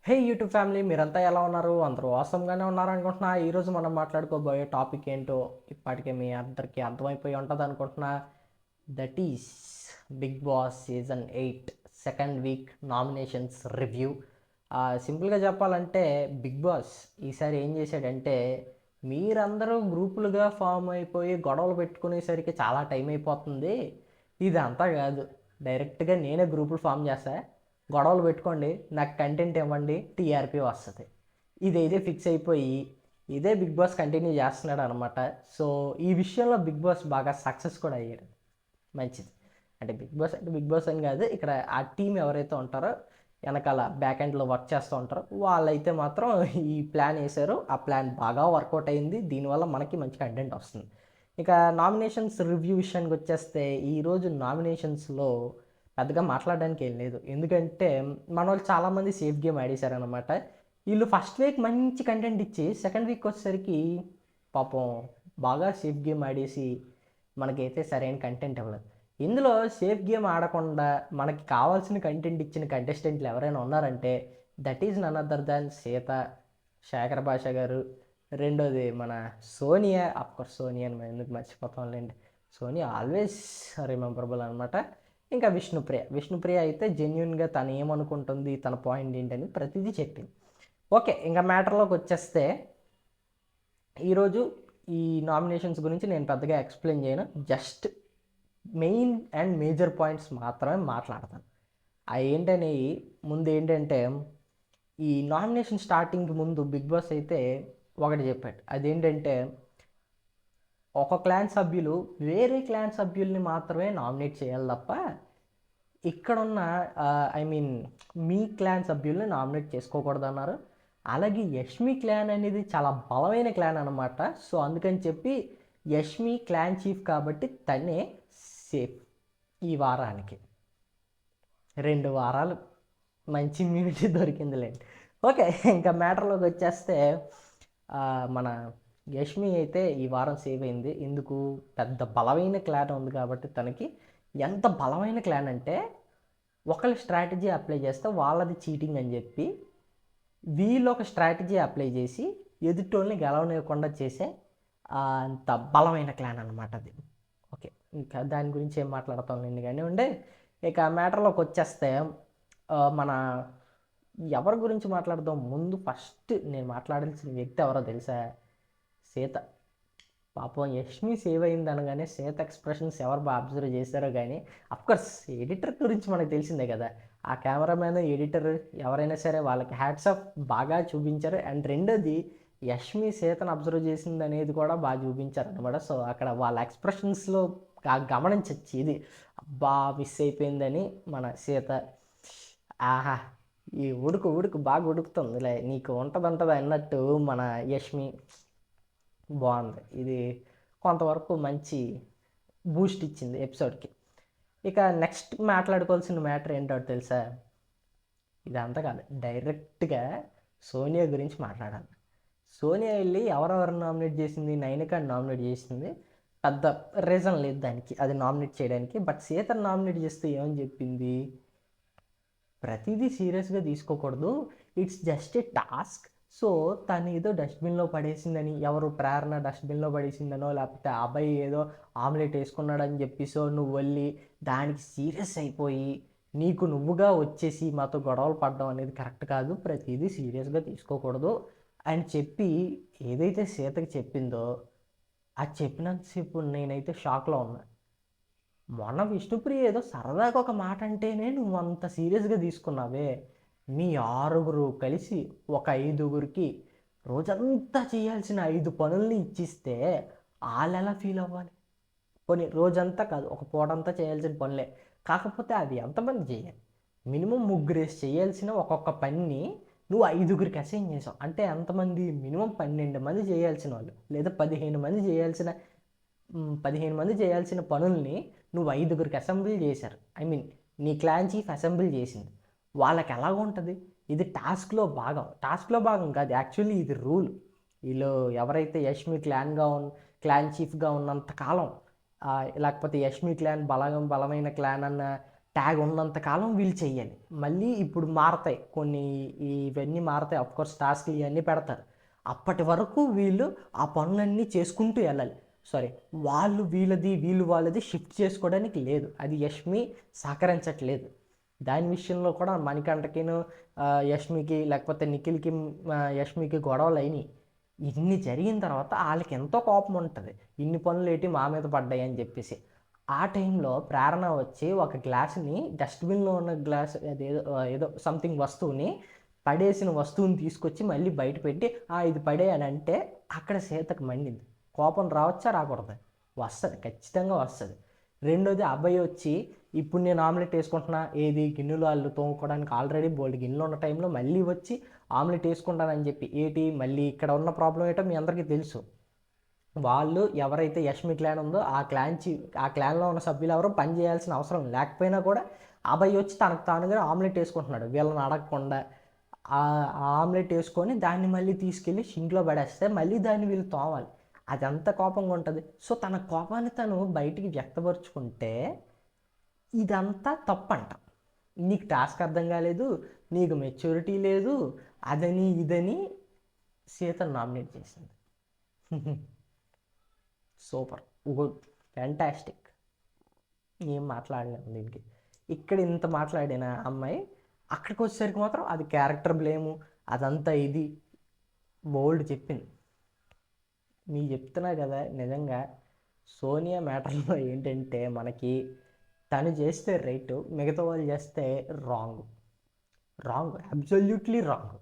హే YouTube family, మీరంతా ఎలా ఉన్నారు? అందరూ ఆసమ్గానే ఉన్నారు అనుకుంటున్నా. ఈరోజు మనం మాట్లాడుకోబోయే టాపిక్ ఏంటో ఇప్పటికే మీ అందరికీ అర్థమైపోయి ఉంటుంది అనుకుంటున్నా. That is Bigg Boss season 8 second week nominations review. సింపుల్గా చెప్పాలంటే బిగ్ బాస్ ఈసారి ఏం చేశాడంటే, మీరందరూ గ్రూపులుగా ఫామ్ అయిపోయి గొడవలు పెట్టుకునేసరికి చాలా టైం అయిపోతుంది. ఇదంతా కాదు, డైరెక్ట్గా నేనే గ్రూపులు ఫామ్ చేస్తా, గొడవలు పెట్టుకోండి, నాకు కంటెంట్ ఇవ్వండి, టీఆర్పీ వస్తుంది. ఇదైతే ఫిక్స్ అయిపోయి ఇదే బిగ్ బాస్ కంటిన్యూ చేస్తున్నాడు అనమాట. సో ఈ విషయంలో బిగ్ బాస్ బాగా సక్సెస్ కూడా అయ్యాడు. మంచిది. అంటే బిగ్ బాస్ అని కాదు, ఇక్కడ ఆ టీం ఎవరైతే ఉంటారో వెనకాల బ్యాక్ ఎండ్లో వర్క్ చేస్తూ ఉంటారో వాళ్ళైతే మాత్రం ఈ ప్లాన్ వేశారు. ఆ ప్లాన్ బాగా వర్కౌట్ అయింది. దీనివల్ల మనకి మంచి కంటెంట్ వస్తుంది. ఇక నామినేషన్స్ రివ్యూ విషయానికి వచ్చేస్తే, ఈరోజు నామినేషన్స్లో పెద్దగా మాట్లాడడానికి ఏం లేదు. ఎందుకంటే మన వాళ్ళు చాలామంది సేఫ్ గేమ్ ఆడేశారనమాట. వీళ్ళు ఫస్ట్ వీక్ మంచి కంటెంట్ ఇచ్చి సెకండ్ వీక్ వచ్చేసరికి పాపం బాగా సేఫ్ గేమ్ ఆడేసి మనకైతే సరైన కంటెంట్ ఇవ్వలేదు. ఇందులో సేఫ్ గేమ్ ఆడకుండా మనకి కావాల్సిన కంటెంట్ ఇచ్చిన కంటెస్టెంట్లు ఎవరైనా ఉన్నారంటే that is none other than Sita, Shekhar Basha garu, రెండోది మన సోనియా. అఫ్కోర్స్ సోనియాని మనం ఎందుకు మర్చిపోతాంలేండి, సోనియా ఆల్వేస్ రిమెంబరబుల్ అనమాట. ఇంకా విష్ణుప్రియ అయితే జెన్యున్గా తను ఏమనుకుంటుంది, తన పాయింట్ ఏంటని ప్రతిదీ చెప్పింది. ఓకే, ఇంకా మ్యాటర్లోకి వచ్చేస్తే, ఈరోజు ఈ నామినేషన్స్ గురించి నేను పెద్దగా ఎక్స్ప్లెయిన్ చేయను. Just main and major points మాత్రమే మాట్లాడతాను. అవి ఏంటనేవి ముందు ఏంటంటే, ఈ నామినేషన్ స్టార్టింగ్కి ముందు బిగ్ బాస్ అయితే ఒకటి చెప్పాడు. అదేంటంటే, ఒక క్లాన్ సభ్యులు వేరే క్లాన్ సభ్యుల్ని మాత్రమే నామినేట్ చేయాలి తప్ప ఇక్కడున్న ఐ మీన్ మీ క్లాన్ సభ్యుల్ని నామినేట్ చేసుకోకూడదు అన్నారు. అలాగే యష్మి క్లాన్ అనేది చాలా బలమైన క్లాన్ అనమాట. సో అందుకని చెప్పి యష్మి క్లాన్ చీఫ్ కాబట్టి తనే సేఫ్. ఈ వారానికి 2 వారాలు మంచి ఇమ్యూనిటీ దొరికిందిలేండి. ఓకే, ఇంకా మ్యాటర్లోకి వచ్చేస్తే, మన యష్మి అయితే ఈ వారం సేవ్ అయింది. ఎందుకు? పెద్ద బలమైన క్లాన్ ఉంది కాబట్టి తనకి. ఎంత బలమైన క్లాన్ అంటే, ఒకరి స్ట్రాటజీ అప్లై చేస్తే వాళ్ళది చీటింగ్ అని చెప్పి వీళ్ళు ఒక స్ట్రాటజీ అప్లై చేసి ఎదుటోళ్ళని గెలవనివ్వకుండా చేసే అంత బలమైన క్లాన్ అనమాట అది. ఓకే, ఇంకా దాని గురించి ఏం మాట్లాడతాం నేను కానీ ఉండే. ఇక మ్యాటర్లోకి వచ్చేస్తే, మన ఎవరి గురించి మాట్లాడదాం? ముందు ఫస్ట్ నేను మాట్లాడాల్సిన వ్యక్తి ఎవరో తెలుసా? సీత. పాపం యష్మి సేవ్ అయింది అనగానే సీత ఎక్స్ప్రెషన్స్ ఎవరు బాగా అబ్జర్వ్ చేశారో కానీ, అఫ్కోర్స్ ఎడిటర్ గురించి మనకు తెలిసిందే కదా. ఆ కెమెరామ్యాన్, ఎడిటర్ ఎవరైనా సరే వాళ్ళకి హ్యాట్స్ ఆఫ్, బాగా చూపించారు. అండ్ రెండోది, యష్మి సీతను అబ్జర్వ్ చేసింది అనేది కూడా బాగా చూపించారు అనమాట. సో అక్కడ వాళ్ళ ఎక్స్ప్రెషన్స్లో గమనించచ్చు ఇది. అబ్బా మిస్ అయిపోయిందని మన సీత. ఆహా, ఈ ఉడుకు బాగా ఉడుకుతుందిలే, నీకు ఉంటుంది అన్నట్టు మన యష్మి బాగుంది. ఇది కొంతవరకు మంచి బూస్ట్ ఇచ్చింది ఎపిసోడ్కి. ఇక నెక్స్ట్ మాట్లాడుకోవాల్సిన మ్యాటర్ ఏంటో తెలుసా? ఇదంతా కాదు, డైరెక్ట్గా సోనియా గురించి మాట్లాడాలి. సోనియా వెళ్ళి ఎవరెవరు నామినేట్ చేసింది? నైనికాని నామినేట్ చేసింది. పెద్ద రీజన్ లేదు దానికి, అది నామినేట్ చేయడానికి. బట్ సీతను నామినేట్ చేస్తే ఏమని చెప్పింది? ప్రతిదీ సీరియస్గా తీసుకోకూడదు, it's just a task. So తను ఏదో డస్ట్బిన్లో పడేసిందని, ఎవరు ప్రేరణ డస్ట్బిన్లో పడేసిందనో, లేకపోతే అబ్బాయి ఏదో ఆమ్లెట్ వేసుకున్నాడని చెప్పి సో నువ్వు వెళ్ళి దానికి సీరియస్ అయిపోయి నీకు నువ్వుగా వచ్చేసి మాతో గొడవలు పడడం అనేది కరెక్ట్ కాదు, ప్రతిదీ సీరియస్గా తీసుకోకూడదు అని చెప్పి ఏదైతే సీతకి చెప్పిందో, అది చెప్పినంతసేపు నేనైతే షాక్లో ఉన్నా. మొన్న విష్ణుప్రియ ఏదో సరదాగా ఒక మాట అంటేనే నువ్వు అంత సీరియస్గా తీసుకున్నావే. మీ 6గురు కలిసి ఒక 5గురికి రోజంతా చేయాల్సిన 5 పనుల్ని ఇచ్చిస్తే వాళ్ళు ఎలా ఫీల్ అవ్వాలి? పోనీ రోజంతా కాదు, ఒక పూటంతా చేయాల్సిన పనులే. కాకపోతే అది ఎంతమంది చేయాలి? మినిమం ముగ్గురేసి చేయాల్సిన ఒక్కొక్క పనిని నువ్వు 5గురికి అసైన్ చేసావు అంటే ఎంతమంది? మినిమం 12 మంది చేయాల్సిన వాళ్ళు, లేదా 15 మంది చేయాల్సిన 15 మంది చేయాల్సిన పనుల్ని నువ్వు 5గురికి అసెంబ్లీ చేశారు. ఐ మీన్ నీ క్లాన్ చీఫ్ అసెంబ్లీ చేసింది. వాళ్ళకి ఎలాగ ఉంటుంది? ఇది టాస్క్లో భాగం కాదు, యాక్చువల్లీ ఇది రూల్. వీళ్ళు ఎవరైతే యష్మి క్లాన్ చీఫ్గా ఉన్నంత కాలం, లేకపోతే యష్మి క్లాన్ బలమైన క్లాన్ అన్న ట్యాగ్ ఉన్నంతకాలం వీళ్ళు చెయ్యాలి. మళ్ళీ ఇప్పుడు మారతాయి కొన్ని, ఇవన్నీ మారతాయి. అఫ్కోర్స్ టాస్క్లు ఇవన్నీ పెడతారు. అప్పటి వరకు వీళ్ళు ఆ పనులన్నీ చేసుకుంటూ వెళ్ళాలి. సారీ, వీళ్ళు వాళ్ళది షిఫ్ట్ చేసుకోవడానికి లేదు. అది యష్మి సహకరించట్లేదు. దాని విషయంలో కూడా మణికంఠకిను యష్మికి, లేకపోతే నిఖిల్కి యష్మికి గొడవలు అయినాయి. ఇన్ని జరిగిన తర్వాత వాళ్ళకి ఎంతో కోపం ఉంటుంది, ఇన్ని పనులు ఏంటి మా మీద పడ్డాయి అని చెప్పేసి. ఆ టైంలో ప్రేరణ వచ్చి ఒక గ్లాసుని, డస్ట్బిన్లో ఉన్న గ్లాస్, అదేదో ఏదో సంథింగ్ వస్తువుని, పడేసిన వస్తువుని తీసుకొచ్చి మళ్ళీ బయట పెట్టి ఇది పడే అని అంటే అక్కడ సీతకు మండింది. కోపం రావచ్చా రాకూడదు? వస్తుంది, ఖచ్చితంగా వస్తుంది. రెండోది అబ్బాయి వచ్చి ఇప్పుడు నేను ఆమ్లెట్ వేసుకుంటున్నా, ఏది గిన్నెలు వాళ్ళు తోముకోవడానికి ఆల్రెడీ బోల్డ్ గిన్నెలు ఉన్న టైంలో మళ్ళీ వచ్చి ఆమ్లెట్ వేసుకుంటానని చెప్పి మళ్ళీ ఇక్కడ ఉన్న ప్రాబ్లం ఏంటో మీ అందరికీ తెలుసు. వాళ్ళు ఎవరైతే యష్మి క్లాన్ ఉందో ఆ క్లాన్లో ఉన్న సభ్యులు ఎవరో పని చేయాల్సిన అవసరం లేకపోయినా కూడా అబ్బాయి వచ్చి తనకు తానుగా ఆమ్లెట్ వేసుకుంటున్నాడు వీళ్ళని అడగకుండా. ఆ ఆమ్లెట్ వేసుకొని దాన్ని మళ్ళీ తీసుకెళ్ళి షింక్లో పడేస్తే మళ్ళీ దాన్ని వీళ్ళు తోమాలి. అది అంత కోపంగా ఉంటుంది. సో తన కోపాన్ని తను బయటికి వ్యక్తపరుచుకుంటే ఇదంతా తప్పంట. నీకు టాస్క్ అర్థం కాలేదు, నీకు మెచ్యూరిటీ లేదు, అదని ఇదని సీతను నామినేట్ చేసింది. Super, good, fantastic. ఏం మాట్లాడలేము దీనికి. ఇక్కడ ఇంత మాట్లాడిన అమ్మాయి అక్కడికి వచ్చేసరికి మాత్రం అది క్యారెక్టర్ బ్లేము, అదంతా ఇది బోల్డ్ చెప్పింది. మీకు చెప్తున్నా కదా, నిజంగా సోనియా మ్యాటర్లో ఏంటంటే మనకి తను చేస్తే రైట్, మిగతా వాళ్ళు చేస్తే రాంగ్, అబ్సల్యూట్లీ రాంగ్.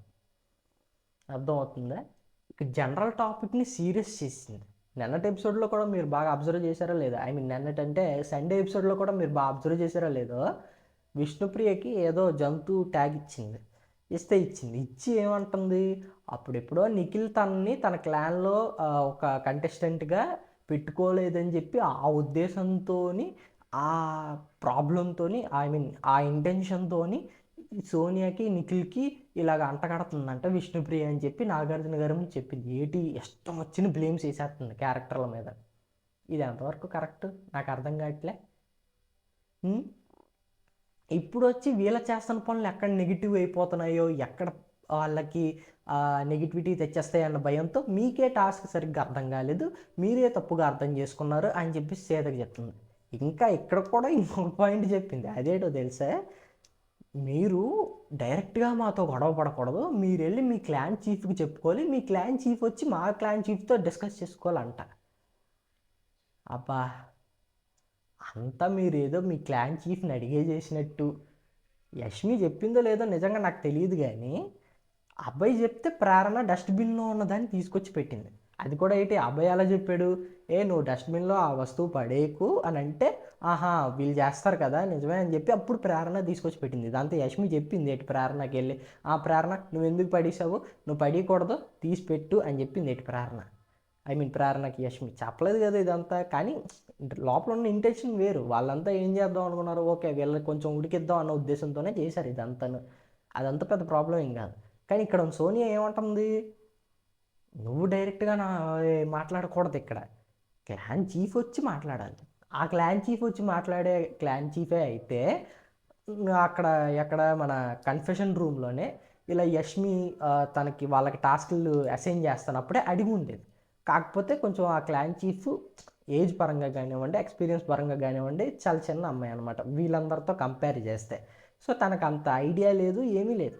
అర్థమవుతుందా? ఇక జనరల్ టాపిక్ని సీరియస్ చేసింది. నిన్నటి ఎపిసోడ్లో కూడా మీరు బాగా అబ్జర్వ్ చేశారో లేదో, నిన్నటంటే సండే ఎపిసోడ్లో కూడా మీరు బాగా అబ్జర్వ్ చేశారో లేదో, విష్ణుప్రియకి ఏదో జంతువు ట్యాగ్ ఇచ్చి ఏమంటుంది, అప్పుడెప్పుడో నిఖిల్ తన క్లాన్లో ఒక కంటెస్టెంట్గా పెట్టుకోలేదని చెప్పి ఆ ఉద్దేశంతో, ఆ ప్రాబ్లంతో, ఆ ఇంటెన్షన్తో సోనియాకి నిఖిల్కి ఇలాగ అంటగడుతుందంట విష్ణుప్రియ అని చెప్పి నాగార్జున గారు చెప్పింది. ఇష్టం వచ్చిన బ్లేమ్స్ వేసేస్తుంది క్యారెక్టర్ల మీద. ఇది ఎంతవరకు కరెక్ట్ నాకు అర్థం కావట్లే. ఇప్పుడు వచ్చి వీళ్ళ చేస్తున్న పనులు ఎక్కడ నెగిటివ్ అయిపోతున్నాయో, ఎక్కడ వాళ్ళకి నెగిటివిటీ తెచ్చేస్తాయి అన్న భయంతో మీకే టాస్క్ సరిగ్గా అర్థం కాలేదు, మీరే తప్పుగా అర్థం చేసుకున్నారు అని చెప్పి సీతకి చెప్తుంది. ఇంకా ఇక్కడ కూడా ఇంకొక పాయింట్ చెప్పింది. అదేటో తెలుసా, మీరు డైరెక్ట్గా మాతో గొడవ పడకూడదు, మీరు వెళ్ళి మీ క్లాన్ చీఫ్కి చెప్పుకోవాలి, మీ క్లాన్ చీఫ్ వచ్చి మా క్లాన్ చీఫ్తో డిస్కస్ చేసుకోవాలంట. అబ్బా, అంతా మీరు ఏదో మీ క్లాన్ చీఫ్ని అడిగే చేసినట్టు. యష్మి చెప్పిందో లేదో నిజంగా నాకు తెలియదు, కానీ అబ్బాయి చెప్తే ప్రేరణ డస్ట్బిన్లో ఉన్నదాన్ని తీసుకొచ్చి పెట్టింది. అది కూడా అబ్బాయి అలా చెప్పాడు, నువ్వు డస్ట్బిన్లో ఆ వస్తువు పడేకు అని అంటే, వీళ్ళు చేస్తారు కదా నిజమే అని చెప్పి అప్పుడు ప్రేరణ తీసుకొచ్చి పెట్టింది. దాంతో యష్మి చెప్పింది ప్రేరణకి వెళ్ళి, ప్రేరణ నువ్వు ఎందుకు పడేసావు, నువ్వు పడేయకూడదు, తీసి పెట్టు అని చెప్పింది ప్రేరణ. ప్రేరణకి యష్మి చెప్పలేదు కదా ఇదంతా, కానీ లోపల ఉన్న ఇంటెన్షన్ వేరు. వాళ్ళంతా ఏం చేద్దాం అనుకున్నారు, ఓకే వీళ్ళకి కొంచెం ఉడికిద్దాం అన్న ఉద్దేశంతోనే చేశారు ఇదంతాను. అదంతా పెద్ద ప్రాబ్లం ఏం కాదు. కానీ ఇక్కడ సోనియా ఏమంటుంది, నువ్వు డైరెక్ట్గా మాట్లాడకూడదు, ఇక్కడ క్లాన్ చీఫ్ వచ్చి మాట్లాడాలి. ఆ క్లాన్ చీఫ్ వచ్చి మాట్లాడే క్లాన్ చీఫే అయితే ఎక్కడ మన కన్ఫెషన్ రూమ్లోనే ఇలా యష్మి తనకి వాళ్ళకి టాస్క్లు అసైన్ చేస్తున్నప్పుడే అడిగి ఉండేది. కాకపోతే కొంచెం ఆ క్లాన్ చీఫ్ ఏజ్ పరంగా కానివ్వండి, ఎక్స్పీరియన్స్ పరంగా కానివ్వండి చాలా చిన్న అమ్మాయి అనమాట వీళ్ళందరితో కంపేర్ చేస్తే. సో తనకు అంత ఐడియా లేదు, ఏమీ లేదు.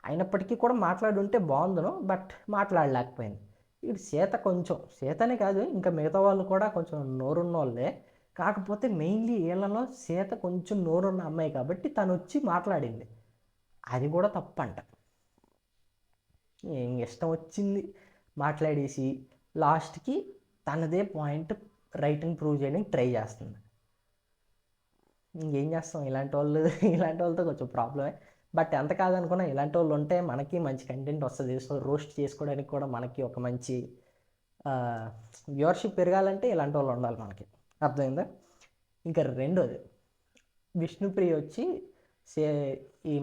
అయినప్పటికీ కూడా మాట్లాడుంటే బాగుందను, బట్ మాట్లాడలేకపోయింది. ఇప్పుడు సీతనే కాదు ఇంకా మిగతా వాళ్ళు కూడా కొంచెం నోరున్న వాళ్ళే. కాకపోతే మెయిన్లీ వీళ్ళలో సీత కొంచెం నోరున్న అమ్మాయి కాబట్టి తను వచ్చి మాట్లాడింది. అది కూడా తప్పంట. ఇష్టం వచ్చింది మాట్లాడేసి లాస్ట్కి తనదే పాయింట్ రైట్ అని ప్రూవ్ చేయడానికి ట్రై చేస్తుంది. ఇంకేం చేస్తాం, ఇలాంటి వాళ్ళతో కొంచెం ప్రాబ్లమే. బట్ ఎంత కాదనుకున్నా ఇలాంటి వాళ్ళు ఉంటే మనకి మంచి కంటెంట్ వస్తుంది. సో రోస్ట్ చేసుకోవడానికి కూడా మనకి ఒక మంచి వ్యూవర్షిప్ పెరగాలంటే ఇలాంటి వాళ్ళు ఉండాలి మనకి. అర్థమైందా? ఇంకా రెండోది, విష్ణుప్రియ వచ్చి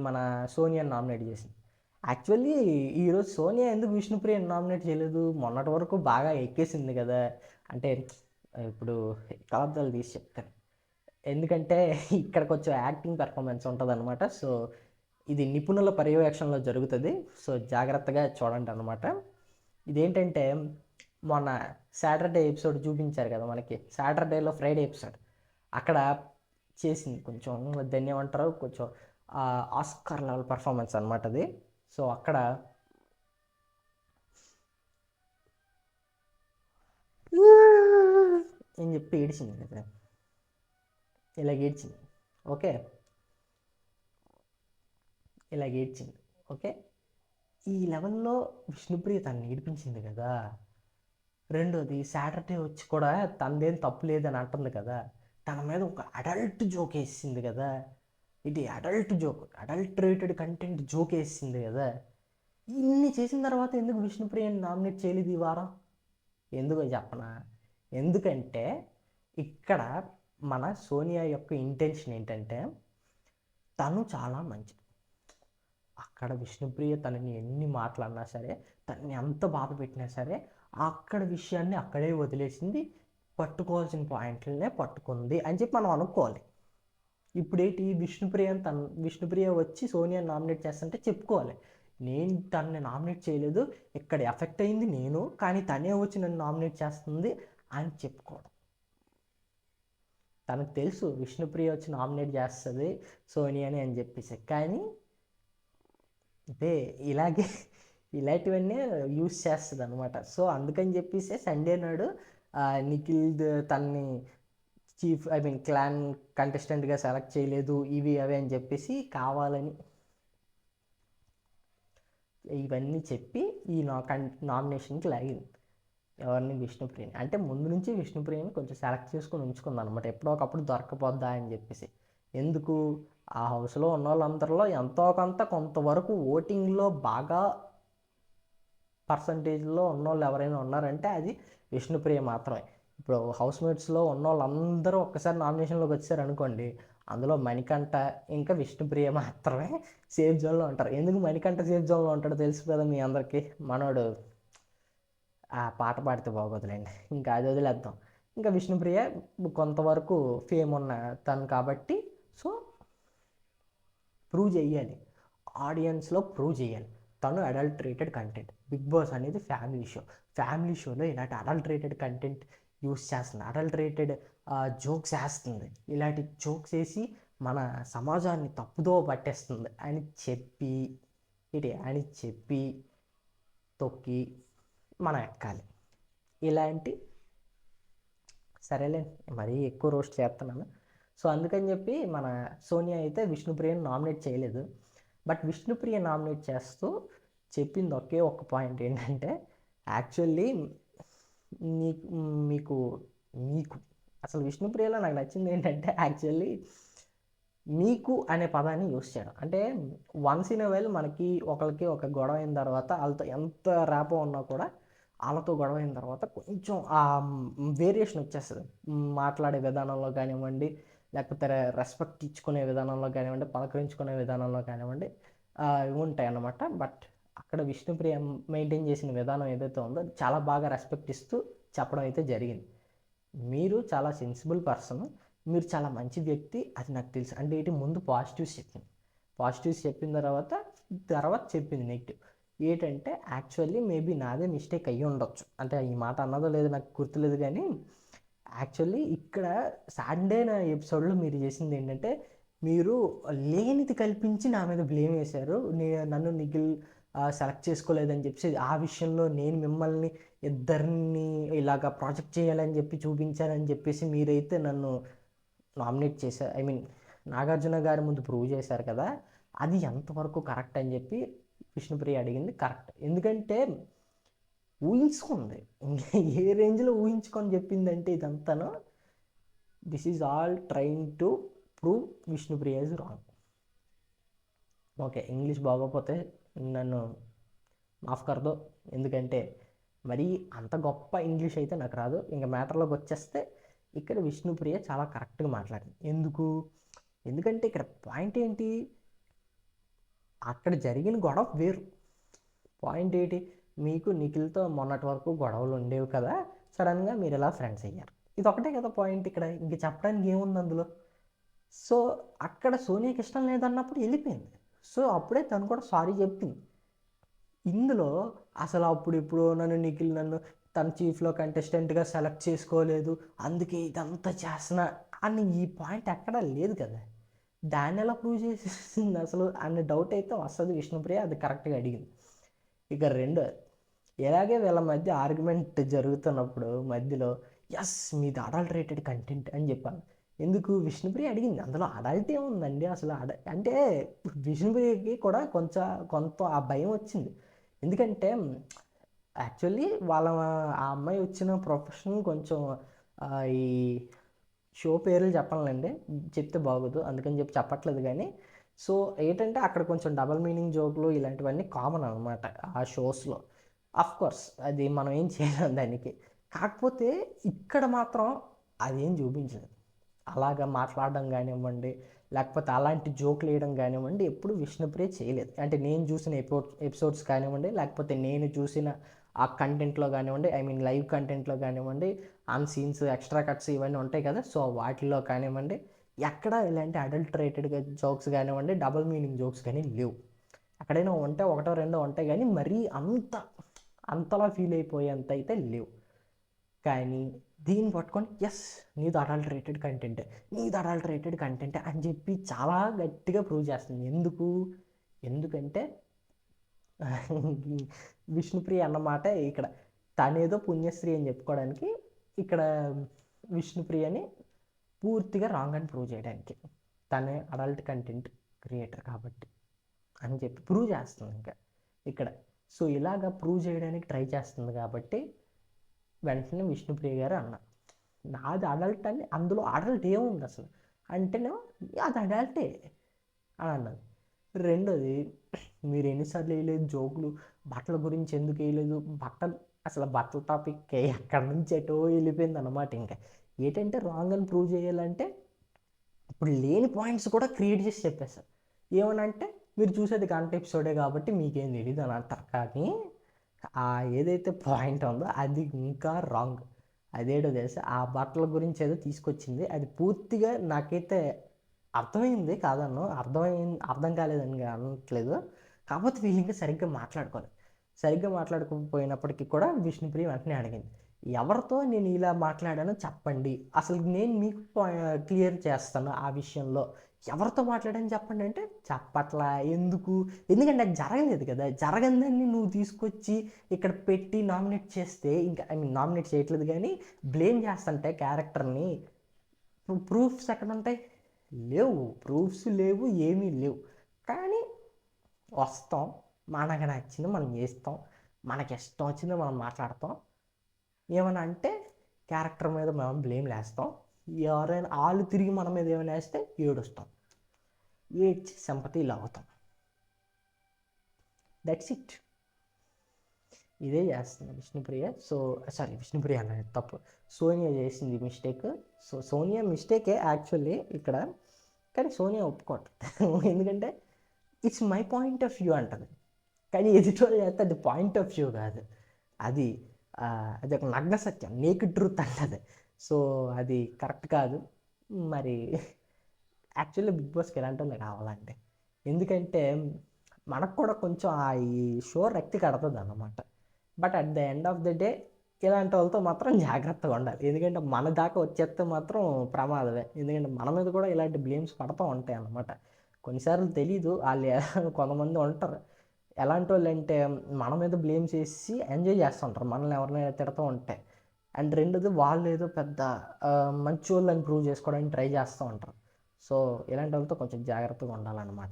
మన సోనియాని నామినేట్ చేసింది. యాక్చువల్లీ ఈరోజు సోనియా ఎందుకు విష్ణుప్రియని నామినేట్ చేయలేదు, మొన్నటి వరకు బాగా ఎక్కేసింది కదా. అంటే ఇప్పుడు కలబ్దాలు తీసి చెప్తాను. ఎందుకంటే ఇక్కడ కొంచెం యాక్టింగ్ పెర్ఫార్మెన్స్ ఉంటుంది అనమాట. సో ఇది నిపుణుల పర్యవేక్షణలో జరుగుతుంది. సో జాగ్రత్తగా చూడండి అనమాట. ఇదేంటంటే మొన్న సాటర్డే ఎపిసోడ్ చూపించారు కదా మనకి, సాటర్డేలో ఫ్రైడే ఎపిసోడ్, అక్కడ చేసింది కొంచెం దాన్ని ఏమంటారు, కొంచెం ఆస్కార్ లెవెల్ పర్ఫార్మెన్స్ అనమాట అది. సో అక్కడ అని చెప్పి ఏడిచింది కదా, ఇలాగ ఏడ్చింది. ఓకే, ఇలాగ ఏడ్చింది. ఓకే, ఈ లెవెల్లో విష్ణుప్రియ తను ఏడిపించింది కదా. రెండోది సాటర్డే వచ్చి కూడా తనదేం తప్పు లేదని అంటుంది కదా, తన మీద ఒక అడల్ట్ జోక్ వేసింది కదా. ఇది adult joke, adulterated content joke వేసింది కదా. ఇన్ని చేసిన తర్వాత ఎందుకు విష్ణుప్రియని నామినేట్ చేయలేదు ఈ వారం? ఎందుకో చెప్పనా? ఎందుకంటే ఇక్కడ మన సోనియా యొక్క ఇంటెన్షన్ ఏంటంటే తను చాలా మంచిది. అక్కడ విష్ణుప్రియ తనని ఎన్ని మాట్లాడినా సరే, తనని ఎంత బాధ పెట్టినా సరే, అక్కడ విషయాన్ని అక్కడే వదిలేసింది, పట్టుకోవాల్సిన పాయింట్లనే పట్టుకుంది అని చెప్పి మనం అనుకోవాలి. ఇప్పుడేంటి, విష్ణుప్రియ వచ్చి సోనియా నామినేట్ చేస్తుంటే చెప్పుకోవాలి, నేను తనని నామినేట్ చేయలేదు, ఇక్కడ ఎఫెక్ట్ అయింది నేను, కానీ తనే వచ్చి నన్ను నామినేట్ చేస్తుంది అని చెప్పుకోవడం. తనకు తెలుసు విష్ణుప్రియ వచ్చి నామినేట్ చేస్తుంది సోనియాని అని చెప్పేసి, కానీ ఇదే ఇలాంటివన్నీ యూస్ చేస్తుంది అనమాట. సో అందుకని చెప్పేసి సండే నాడు నిఖిల్ తనని క్లాన్ కంటెస్టెంట్గా సెలెక్ట్ చేయలేదు, ఇవి అవి అని చెప్పేసి కావాలని ఇవన్నీ చెప్పి ఈ నామినేషన్కి లాగింది ఎవరిని, విష్ణుప్రియని. అంటే ముందు నుంచి విష్ణుప్రియని కొంచెం సెలెక్ట్ చేసుకొని ఉంచుకుంది అనమాట, ఎప్పుడో ఒకప్పుడు దొరకపోద్దా అని చెప్పేసి. ఎందుకు, ఆ హౌస్లో ఉన్న వాళ్ళందరిలో ఎంతో కొంతవరకు ఓటింగ్లో బాగా పర్సంటేజ్లో ఉన్నోళ్ళు ఎవరైనా ఉన్నారంటే అది విష్ణుప్రియ మాత్రమే. ఇప్పుడు హౌస్మేట్స్లో ఉన్న వాళ్ళందరూ ఒక్కసారి నామినేషన్లోకి వచ్చారు అనుకోండి, అందులో మణికంఠ ఇంకా విష్ణుప్రియ మాత్రమే సేఫ్ జోన్లో ఉంటారు. ఎందుకు మణికంఠ సేఫ్ జోన్లో ఉంటాడో తెలుసు కదా మీ అందరికీ, మనోడు ఆ పాట పాడితే బాగోదులేండి, ఇంకా అది వదిలేద్దాం. ఇంకా విష్ణుప్రియ కొంతవరకు ఫేమ్ ఉన్న తను కాబట్టి, సో ప్రూవ్ చేయాలి, ఆడియన్స్లో ప్రూవ్ చేయాలి తను అడల్టరేటెడ్ కంటెంట్. బిగ్ బాస్ అనేది ఫ్యామిలీ షోలో ఇలాంటి అడల్టరేటెడ్ కంటెంట్ యూస్ చేస్తుంది, అడల్టరేటెడ్ జోక్స్ వేస్తుంది, ఇలాంటి జోక్స్ వేసి మన సమాజాన్ని తప్పుదో పట్టేస్తుంది అని చెప్పి తొక్కి మనం ఎక్కాలి. ఇలాంటి సరేలే మరీ ఎక్కువ రోస్ట్ చేస్తున్నాను. సో అందుకని చెప్పి మన సోనియా అయితే విష్ణుప్రియని నామినేట్ చేయలేదు. బట్ విష్ణుప్రియ నామినేట్ చేస్తూ చెప్పింది ఒకే ఒక్క పాయింట్ ఏంటంటే, యాక్చువల్లీ మీకు అసలు విష్ణుప్రియలో నాకు నచ్చింది ఏంటంటే, యాక్చువల్లీ మీకు అనే పదాన్ని యూస్ చేయడం. అంటే వన్స్ ఇన్ వైల్ మనకి ఒకరికి ఒక గొడవ అయిన తర్వాత వాళ్ళతో ఎంత ర్యాపో ఉన్నా కూడా వాళ్ళతో గొడవ అయిన తర్వాత కొంచెం ఆ వేరియేషన్ వచ్చేస్తుంది, మాట్లాడే విధానంలో కానివ్వండి, లేకపోతే రెస్పెక్ట్ ఇచ్చుకునే విధానంలో కానివ్వండి, పలకరించుకునే విధానంలో కానివ్వండి, ఇవి ఉంటాయి అన్నమాట. బట్ అక్కడ విష్ణుప్రియ మెయింటైన్ చేసిన విధానం ఏదైతే ఉందో చాలా బాగా రెస్పెక్ట్ ఇస్తూ చెప్పడం అయితే జరిగింది. మీరు చాలా సెన్సిబుల్ పర్సన్, మీరు చాలా మంచి వ్యక్తి, అది నాకు తెలుసు అంటే ఏంటి, ముందు పాజిటివ్స్ చెప్పిన తర్వాత చెప్పింది నెగిటివ్ ఏంటంటే, యాక్చువల్లీ మేబీ నాదే మిస్టేక్ అయ్యి ఉండొచ్చు, అంటే ఈ మాట అన్నదో లేదో నాకు గుర్తులేదు, కానీ యాక్చువల్లీ ఇక్కడ సండే నా ఎపిసోడ్లో మీరు చేసింది ఏంటంటే, మీరు లేనిది కల్పించి నా మీద బ్లేమ్ వేశారు, నన్ను నిఖిల్ సెలెక్ట్ చేసుకోలేదని చెప్పి, ఆ విషయంలో నేను మిమ్మల్ని ఇద్దరిని ఇలాగ ప్రాజెక్ట్ చేయాలని చెప్పి చూపించాలని చెప్పేసి మీరైతే నన్ను నామినేట్ చేశారు, నాగార్జున గారి ముందు ప్రూవ్ చేశారు కదా, అది ఎంతవరకు కరెక్ట్ అని చెప్పి విష్ణుప్రియ అడిగింది. కరెక్ట్, ఎందుకంటే ఊహించుకుంది, ఏ రేంజ్లో ఊహించుకొని చెప్పిందంటే ఇదంతాను, this is all trying to prove Vishnupriya is wrong. Okay, English బాగోపోతే నన్ను మాఫ్ కర్దో, ఎందుకంటే మరీ అంత గొప్ప ఇంగ్లీష్ అయితే నాకు రాదు. ఇంకా మ్యాటర్లోకి వచ్చేస్తే ఇక్కడ విష్ణుప్రియ చాలా కరెక్ట్గా మాట్లాడింది. ఎందుకంటే ఇక్కడ పాయింట్ ఏంటి, అక్కడ జరిగిన గొడవ వేరు. పాయింట్ ఏంటి, మీకు నిఖిల్తో మొన్నటి వరకు గొడవలు ఉండేవి కదా, సడన్గా మీరు ఎలా ఫ్రెండ్స్ అయ్యారు, ఇది ఒకటే కదా పాయింట్. ఇక్కడ ఇంక చెప్పడానికి ఏముంది అందులో, సో అక్కడ సోనియాకి ఇష్టం లేదన్నప్పుడు వెళ్ళిపోయింది. సో అప్పుడే తను కూడా సారీ చెప్పింది. ఇందులో అసలు అప్పుడు ఇప్పుడు నన్ను తన చీఫ్లో కంటెస్టెంట్గా సెలెక్ట్ చేసుకోలేదు, అందుకే ఇదంతా చేస్తున్నా అని ఈ పాయింట్ ఎక్కడా లేదు కదా. దాన్ని ఎలా ప్రూవ్ చేసేసింది అసలు అనే డౌట్ అయితే వస్తుంది విష్ణుప్రియ. అది కరెక్ట్గా అడిగింది. ఇక రెండో, ఇలాగే వీళ్ళ మధ్య ఆర్గ్యుమెంట్ జరుగుతున్నప్పుడు మధ్యలో ఎస్ మీది అడల్టరేటెడ్ కంటెంట్ అని చెప్పాను. ఎందుకు విష్ణుప్రియ అడిగింది, అందులో అడల్ట్ ఏముందండి అసలు అంటే విష్ణుప్రియకి కూడా కొంత ఆ భయం వచ్చింది. ఎందుకంటే యాక్చువల్లీ ఆ అమ్మాయి వచ్చిన ప్రొఫెషన్ కొంచెం ఈ షో పేర్లు చెప్పాలండి, చెప్తే బాగోదు అందుకని చెప్పట్లేదు. కానీ సో ఏంటంటే అక్కడ కొంచెం డబల్ మీనింగ్ జోకులు ఇలాంటివన్నీ కామన్ అనమాట ఆ షోస్లో. అఫ్ కోర్స్ అది మనం ఏం చేయలేం దానికి. కాకపోతే ఇక్కడ మాత్రం అదేం చూపించలేదు. అలాగా మాట్లాడడం కానివ్వండి, లేకపోతే అలాంటి జోకులు వేయడం కానివ్వండి ఎప్పుడు విష్ణుప్రియ చేయలేదు. అంటే నేను చూసిన ఎపిసోడ్స్ కానివ్వండి, లేకపోతే నేను చూసిన ఆ కంటెంట్లో కానివ్వండి, ఐ మీన్ లైవ్ కంటెంట్లో కానివ్వండి, ఆన్ సీన్స్ ఎక్స్ట్రా కట్స్ ఇవన్నీ ఉంటాయి కదా, సో వాటిల్లో కానివ్వండి ఎక్కడ ఇలాంటి అడల్టరేటెడ్గా జోక్స్ కానివ్వండి, డబుల్ మీనింగ్ జోక్స్ కానీ లేవు. ఎక్కడైనా ఉంటే ఒకటో రెండో ఉంటాయి కానీ మరీ అంతలా ఫీల్ అయిపోయేంత అయితే లేవు. కానీ దీన్ని పట్టుకొని ఎస్ నీది అడల్టరేటెడ్ కంటెంట్ అని చెప్పి చాలా గట్టిగా ప్రూవ్ చేస్తుంది. ఎందుకంటే విష్ణుప్రియ అన్నమాట ఇక్కడ తనేదో పుణ్యశ్రీ అని చెప్పుకోవడానికి, ఇక్కడ విష్ణుప్రియని పూర్తిగా రాంగ్ అని ప్రూవ్ చేయడానికి, తనే అడల్ట్ కంటెంట్ క్రియేటర్ కాబట్టి అని చెప్పి ప్రూవ్ చేస్తుంది ఇంకా ఇక్కడ. సో ఇలాగ ప్రూవ్ చేయడానికి ట్రై చేస్తుంది కాబట్టి వెంటనే విష్ణుప్రియ గారు అన్నారు నాది అడల్ట్ అని. అందులో అడల్ట్ ఏముంది అసలు అంటేనేమో అది అడల్టే అని అన్నది. రెండోది, మీరు ఎన్నిసార్లు వేయలేదు జోకులు, బట్టల గురించి ఎందుకు వేయలేదు, అసలు బట్టల టాపిక్ ఎక్కడి నుంచి ఎటో వెళ్ళిపోయింది అన్నమాట. ఇంకా ఏంటంటే రాంగ్ అని ప్రూవ్ చేయాలంటే ఇప్పుడు లేని పాయింట్స్ కూడా క్రియేట్ చేసి చెప్పేస్తారు. ఏమనంటే మీరు చూసేది గంట ఎపిసోడే కాబట్టి మీకేం తెలియదు అని అంటారు. కానీ ఏదైతే పాయింట్ ఉందో అది ఇంకా రాంగ్. అదేటో తెలుసా, ఆ బట్టల గురించి ఏదో తీసుకొచ్చింది, అది పూర్తిగా నాకైతే అర్థమైంది కాదన్ను, అర్థం కాలేదని అనట్లేదు. కాకపోతే వీళ్ళు ఇంకా సరిగ్గా మాట్లాడుకోకపోయినప్పటికీ కూడా విష్ణుప్రియ వెంటనే అడిగింది, ఎవరితో నేను ఇలా మాట్లాడానో చెప్పండి, అసలు నేను మీకు క్లియర్ చేస్తాను ఆ విషయంలో, ఎవరితో మాట్లాడాను చెప్పండి అంటే చెప్పట్లా. ఎందుకంటే అది జరగలేదు కదా. జరగందని నువ్వు తీసుకొచ్చి ఇక్కడ పెట్టి నామినేట్ చేస్తే, ఇంకా ఐ మీన్ నామినేట్ చేయట్లేదు కానీ బ్లేమ్ చేస్తుంటే క్యారెక్టర్ని, ప్రూఫ్స్ ఎక్కడ ఉంటాయి? ప్రూఫ్స్ లేవు, ఏమీ లేవు. కానీ వస్తాం, మనకు నచ్చింది మనం చేస్తాం, మనకి ఇష్టం వచ్చింది మనం మాట్లాడతాం. ఏమన్నా అంటే క్యారెక్టర్ మీద మనం బ్లేమ్ వేస్తాం, ఎవరైనా వాళ్ళు తిరిగి మన మీద ఏమైనా వేస్తే ఏడ్చి సింపతి లాగుతాం. That's it. ఇదే చేస్తుంది విష్ణుప్రియ. విష్ణుప్రియ అన్నది తప్పు, సోనియా చేసింది మిస్టేక్. సో సోనియా మిస్టేకే యాక్చువల్లీ ఇక్కడ, కానీ సోనియా ఒప్పుకోవట్లేదు. ఎందుకంటే it's my point of view అంటది, కానీ ఎదుటోళ్ళు చేస్తే అది పాయింట్ ఆఫ్ వ్యూ కాదు, అది ఒక నగ్న సత్యం, నేకిడ్ ట్రూత్ అంటది. సో అది కరెక్ట్ కాదు. మరి యాక్చువల్లీ బిగ్ బాస్కి ఎలాంటి వాళ్ళే కావాలంటే, ఎందుకంటే మనకు కూడా కొంచెం ఈ షో రక్తి కడుతుంది అన్నమాట. But at the end of the day ఇలాంటి వాళ్ళతో మాత్రం జాగ్రత్తగా ఉండాలి. ఎందుకంటే మన దాకా వచ్చేస్తే మాత్రం ప్రమాదమే. ఎందుకంటే మన మీద కూడా ఇలాంటి బ్లేమ్స్ పడుతూ ఉంటాయి అన్నమాట. కొన్నిసార్లు తెలీదు వాళ్ళు కొంతమంది ఉంటారు ఎలాంటి వాళ్ళు అంటే మన మీద బ్లేమ్ చేసి ఎంజాయ్ చేస్తుంటారు మనల్ని ఎవరినైనా తిడుతూ ఉంటే. అండ్ రెండోది వాళ్ళు ఏదో పెద్ద మంచి వాళ్ళని ప్రూవ్ చేసుకోవడానికి ట్రై చేస్తూ ఉంటారు. సో ఇలాంటి వాళ్ళతో కొంచెం జాగ్రత్తగా ఉండాలన్నమాట.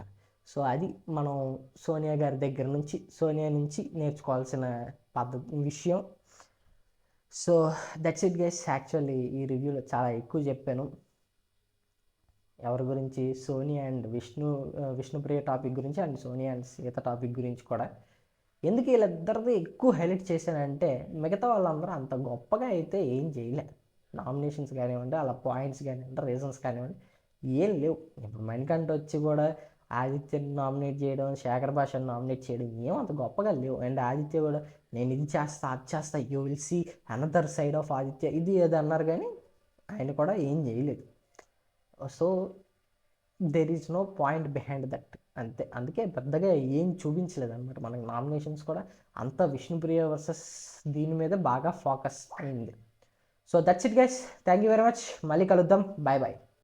సో అది మనం సోనియా నుంచి నేర్చుకోవాల్సిన విషయం. So that's it guys. Actually ఈ రివ్యూలో చాలా ఎక్కువ చెప్పాను ఎవరి గురించి, సోనియా అండ్ విష్ణుప్రియ టాపిక్ గురించి, and Sonia and Sita topic గురించి కూడా. ఎందుకు వీళ్ళిద్దరిది ఎక్కువ హైలైట్ చేశానంటే మిగతా వాళ్ళందరూ అంత గొప్పగా అయితే ఏం చేయలే. నామినేషన్స్ కానివ్వండి, అలా పాయింట్స్ కానివ్వండి, రీజన్స్ కానివ్వండి ఏం లేవు. ఇప్పుడు మణికంఠ వచ్చి కూడా ఆదిత్యని నామినేట్ చేయడం, శేఖర్ భాషను నామినేట్ చేయడం ఏం అంత గొప్పగా లేవు. అండ్ ఆదిత్య కూడా నేను ఇది చేస్తా అది చేస్తా, you will see another side of Aditya ఇది ఏదో అన్నారు, కానీ ఆయన కూడా ఏం చేయలేదు. So there is no point behind that. అంతే, అందుకే పెద్దగా ఏం చూపించలేదు అనమాట మనకి. నామినేషన్స్ కూడా అంత విష్ణుప్రియ వర్సెస్ దీని మీద బాగా ఫోకస్ అయింది. So that's it guys, thank you very much, మళ్ళీ కలుద్దాం, బాయ్ బాయ్.